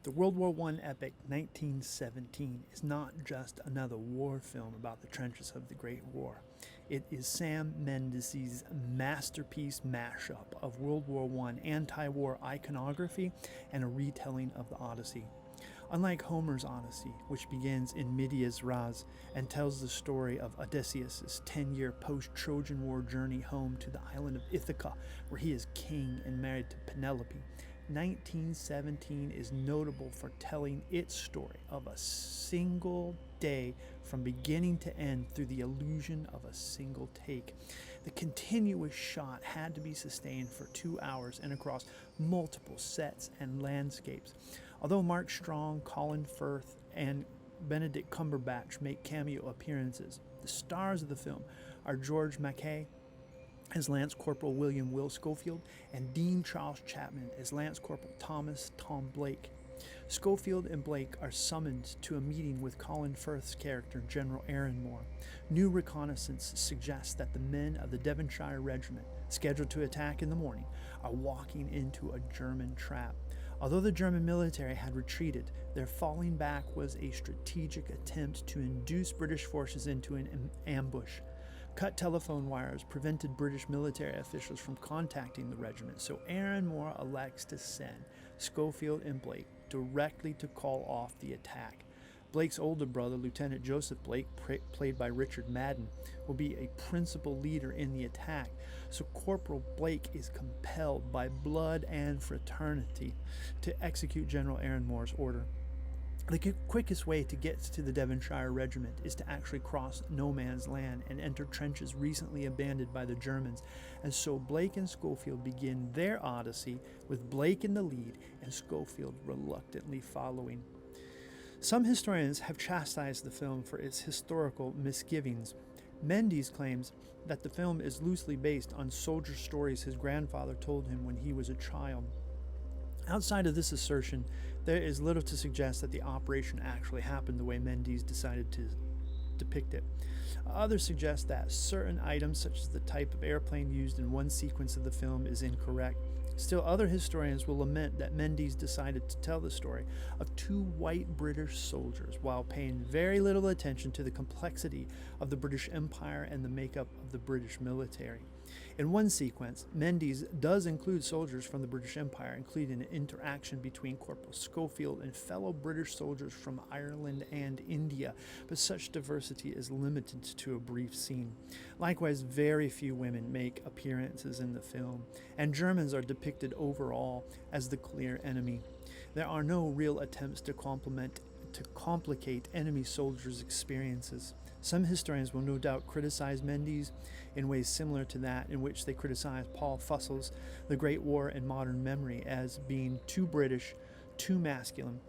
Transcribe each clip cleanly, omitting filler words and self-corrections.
The World War I epic 1917 is not just another war film about the trenches of the Great War. It is Sam Mendes' masterpiece mashup of World War I anti-war iconography and a retelling of the Odyssey. Unlike Homer's Odyssey, which begins in Medias Res and tells the story of Odysseus' 10-year post-Trojan War journey home to the island of Ithaca, where he is king and married to Penelope, 1917 is notable for telling its story of a single day from beginning to end through the illusion of a single take. The continuous shot had to be sustained for 2 hours and across multiple sets and landscapes. Although Mark Strong, Colin Firth, and Benedict Cumberbatch make cameo appearances, the stars of the film are George Mackay as Lance Corporal William Will Schofield, and Dean Charles Chapman as Lance Corporal Tom Blake. Schofield and Blake are summoned to a meeting with Colin Firth's character, General Aaron Moore. New reconnaissance suggests that the men of the Devonshire Regiment, scheduled to attack in the morning, are walking into a German trap. Although the German military had retreated, their falling back was a strategic attempt to induce British forces into an ambush. Cut telephone wires prevented British military officials from contacting the regiment, so Aaron Moore elects to send Schofield and Blake directly to call off the attack. Blake's older brother, Lieutenant Joseph Blake, played by Richard Madden, will be a principal leader in the attack, so Corporal Blake is compelled by blood and fraternity to execute General Aaron Moore's order. The quickest way to get to the Devonshire Regiment is to actually cross no man's land and enter trenches recently abandoned by the Germans, and so Blake and Schofield begin their odyssey with Blake in the lead and Schofield reluctantly following. Some historians have chastised the film for its historical misgivings. Mendes claims that the film is loosely based on soldier stories his grandfather told him when he was a child. Outside of this assertion, there is little to suggest that the operation actually happened the way Mendes decided to depict it. Others suggest that certain items, such as the type of airplane used in one sequence of the film, is incorrect. Still, other historians will lament that Mendes decided to tell the story of two white British soldiers while paying very little attention to the complexity of the British Empire and the makeup of the British military. In one sequence, Mendes does include soldiers from the British Empire, including an interaction between Corporal Schofield and fellow British soldiers from Ireland and India, but such diversity is limited to a brief scene. Likewise, very few women make appearances in the film, and Germans are depicted overall as the clear enemy. There are no real attempts to complicate enemy soldiers' experiences. Some historians will no doubt criticize Mendes in ways similar to that in which they criticize Paul Fussel's The Great War and Modern Memory as being too British, too masculine,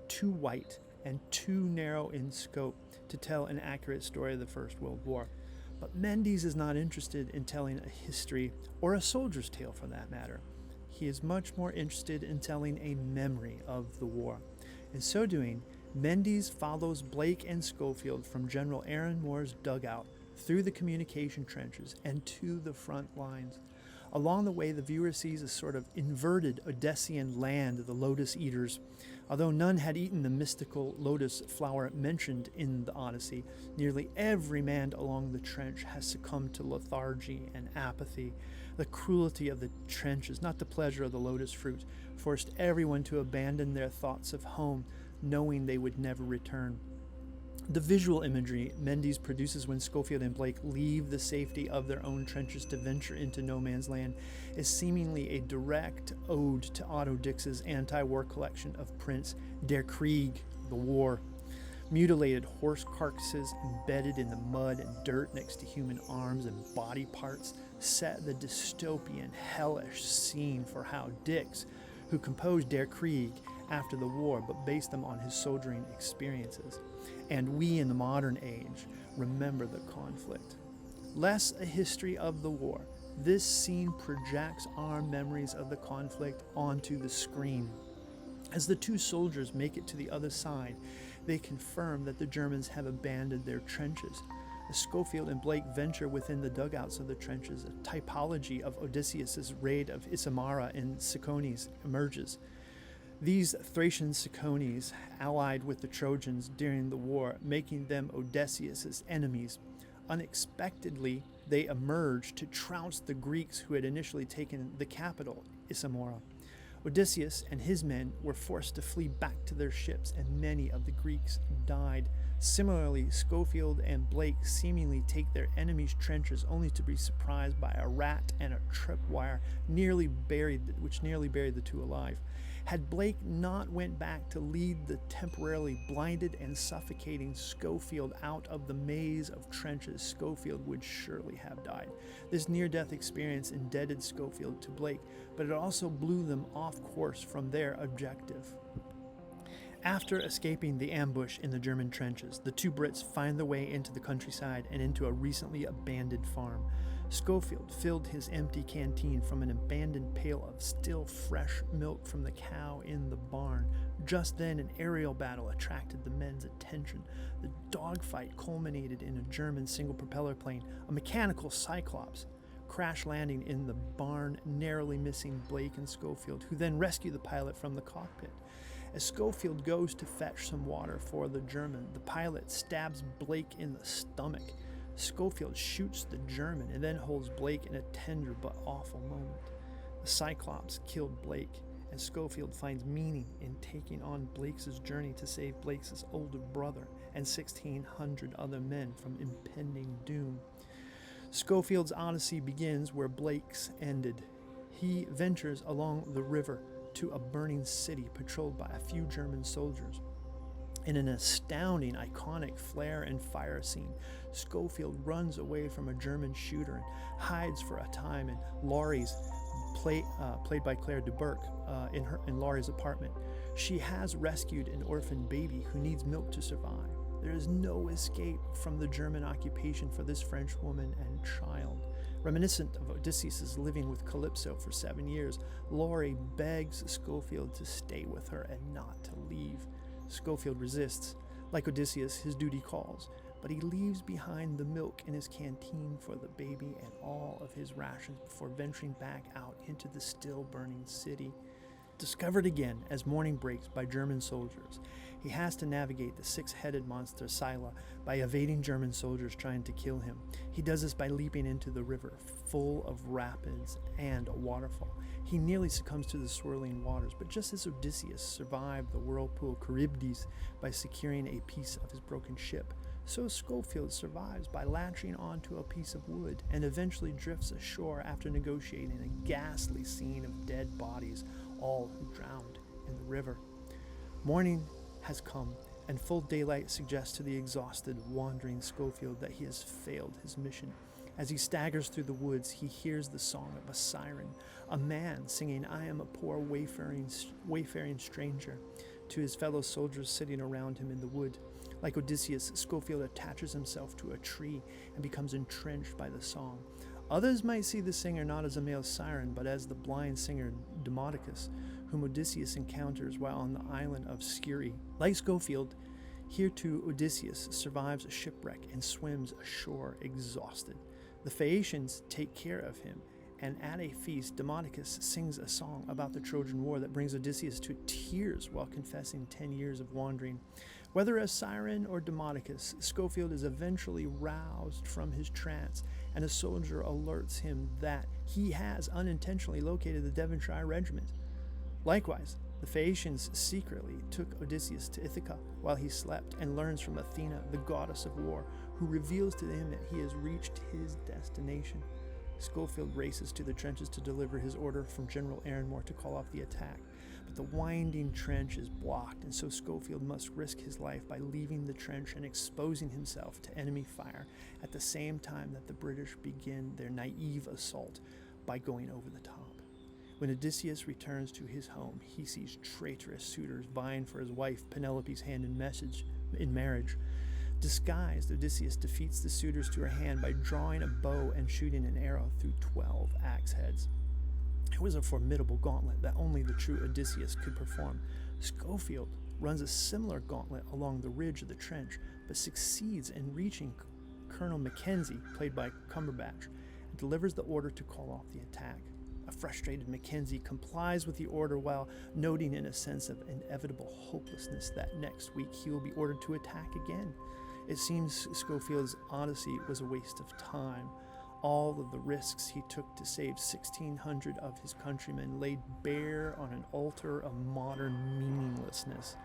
too white, and too narrow in scope to tell an accurate story of the First World War. But Mendes is not interested in telling a history, or a soldier's tale for that matter. He is much more interested in telling a memory of the war. In so doing, Mendes follows Blake and Schofield from General Aaron Moore's dugout through the communication trenches and to the front lines. Along the way, the viewer sees a sort of inverted Odyssean land of the Lotus Eaters. Although none had eaten the mystical lotus flower mentioned in the Odyssey, nearly every man along the trench has succumbed to lethargy and apathy. The cruelty of the trenches, not the pleasure of the lotus fruit, forced everyone to abandon their thoughts of home, knowing they would never return. The visual imagery Mendes produces when Schofield and Blake leave the safety of their own trenches to venture into no man's land is seemingly a direct ode to Otto Dix's anti-war collection of prints Der Krieg, the War. Mutilated horse carcasses embedded in the mud and dirt next to human arms and body parts set the dystopian, hellish scene for how Dix, who composed Der Krieg after the war but based them on his soldiering experiences, and we in the modern age remember the conflict. Less a history of the war, this scene projects our memories of the conflict onto the screen. As the two soldiers make it to the other side, they confirm that the Germans have abandoned their trenches. As Schofield and Blake venture within the dugouts of the trenches, a typology of Odysseus' raid of Issamara and Sikonis emerges. These Thracian Cicones allied with the Trojans during the war, making them Odysseus' enemies. Unexpectedly, they emerged to trounce the Greeks who had initially taken the capital, Issamora. Odysseus and his men were forced to flee back to their ships, and many of the Greeks died. Similarly, Schofield and Blake seemingly take their enemies' trenches only to be surprised by a rat and a tripwire which nearly buried the two alive. Had Blake not went back to lead the temporarily blinded and suffocating Schofield out of the maze of trenches, Schofield would surely have died. This near-death experience indebted Schofield to Blake, but it also blew them off course from their objective. After escaping the ambush in the German trenches, the two Brits find their way into the countryside and into a recently abandoned farm. Schofield filled his empty canteen from an abandoned pail of still fresh milk from the cow in the barn. Just then, an aerial battle attracted the men's attention. The dogfight culminated in a German single-propeller plane, a mechanical Cyclops, crash landing in the barn, narrowly missing Blake and Schofield, who then rescue the pilot from the cockpit. As Schofield goes to fetch some water for the German, the pilot stabs Blake in the stomach. Schofield shoots the German and then holds Blake in a tender but awful moment. The Cyclops killed Blake, and Schofield finds meaning in taking on Blake's journey to save Blake's older brother and 1,600 other men from impending doom. Schofield's Odyssey begins where Blake's ended. He ventures along the river to a burning city patrolled by a few German soldiers. In an astounding, iconic flare and fire scene, Schofield runs away from a German shooter and hides for a time in Laurie's, played by Claire de Burke, in Laurie's apartment. She has rescued an orphan baby who needs milk to survive. There is no escape from the German occupation for this French woman and child. Reminiscent of Odysseus' living with Calypso for 7 years, Laurie begs Schofield to stay with her and not to leave. Schofield resists. Like Odysseus, his duty calls, but he leaves behind the milk in his canteen for the baby and all of his rations before venturing back out into the still burning city. Discovered again as morning breaks by German soldiers, he has to navigate the six-headed monster Scylla by evading German soldiers trying to kill him. He does this by leaping into the river, full of rapids and a waterfall. He nearly succumbs to the swirling waters, but just as Odysseus survived the whirlpool Charybdis by securing a piece of his broken ship, so Schofield survives by latching onto a piece of wood and eventually drifts ashore after negotiating a ghastly scene of dead bodies, all who drowned in the river. Morning has come, and full daylight suggests to the exhausted, wandering Schofield that he has failed his mission. As he staggers through the woods, he hears the song of a siren, a man singing, "I am a poor wayfaring stranger," to his fellow soldiers sitting around him in the wood. Like Odysseus, Schofield attaches himself to a tree and becomes entrenched by the song. Others might see the singer not as a male siren, but as the blind singer Demodocus, whom Odysseus encounters while on the island of Scyrri. Like Schofield, here too Odysseus survives a shipwreck and swims ashore exhausted. The Phaeacians take care of him, and at a feast, Demodocus sings a song about the Trojan War that brings Odysseus to tears while confessing 10 years of wandering. Whether as siren or Demodocus, Schofield is eventually roused from his trance, and a soldier alerts him that he has unintentionally located the Devonshire regiment. Likewise, the Phaeacians secretly took Odysseus to Ithaca while he slept and learns from Athena, the goddess of war, who reveals to him that he has reached his destination. Schofield races to the trenches to deliver his order from General Aaronmore to call off the attack. But the winding trench is blocked, and so Schofield must risk his life by leaving the trench and exposing himself to enemy fire at the same time that the British begin their naive assault by going over the top. When Odysseus returns to his home, he sees traitorous suitors vying for his wife Penelope's hand in marriage. Disguised, Odysseus defeats the suitors to her hand by drawing a bow and shooting an arrow through 12 axe heads. It was a formidable gauntlet that only the true Odysseus could perform. Schofield runs a similar gauntlet along the ridge of the trench, but succeeds in reaching Colonel Mackenzie, played by Cumberbatch, and delivers the order to call off the attack. A A frustrated Mackenzie complies with the order while noting in a sense of inevitable hopelessness that next week he will be ordered to attack again. It seems Schofield's Odyssey was a waste of time. All of the risks he took to save 1,600 of his countrymen laid bare on an altar of modern meaninglessness.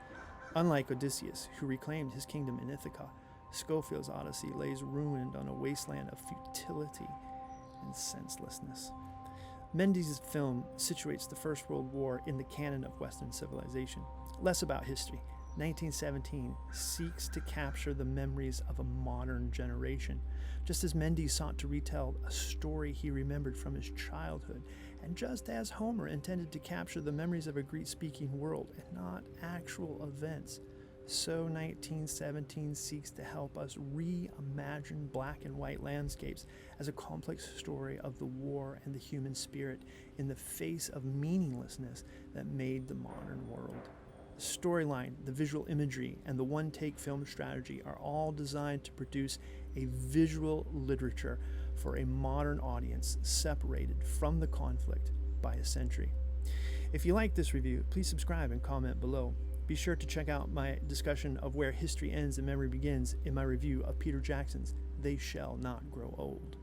Unlike Odysseus, who reclaimed his kingdom in Ithaca, Schofield's Odyssey lays ruined on a wasteland of futility and senselessness. Mendes' film situates the First World War in the canon of Western civilization. Less about history. 1917 seeks to capture the memories of a modern generation, just as Mendes sought to retell a story he remembered from his childhood, and just as Homer intended to capture the memories of a Greek-speaking world and not actual events. So 1917 seeks to help us reimagine black and white landscapes as a complex story of the war and the human spirit in the face of meaninglessness that made the modern world. The storyline, the visual imagery, and the one-take film strategy are all designed to produce a visual literature for a modern audience separated from the conflict by a century. If you like this review, please subscribe and comment below. Be sure to check out my discussion of where history ends and memory begins in my review of Peter Jackson's They Shall Not Grow Old.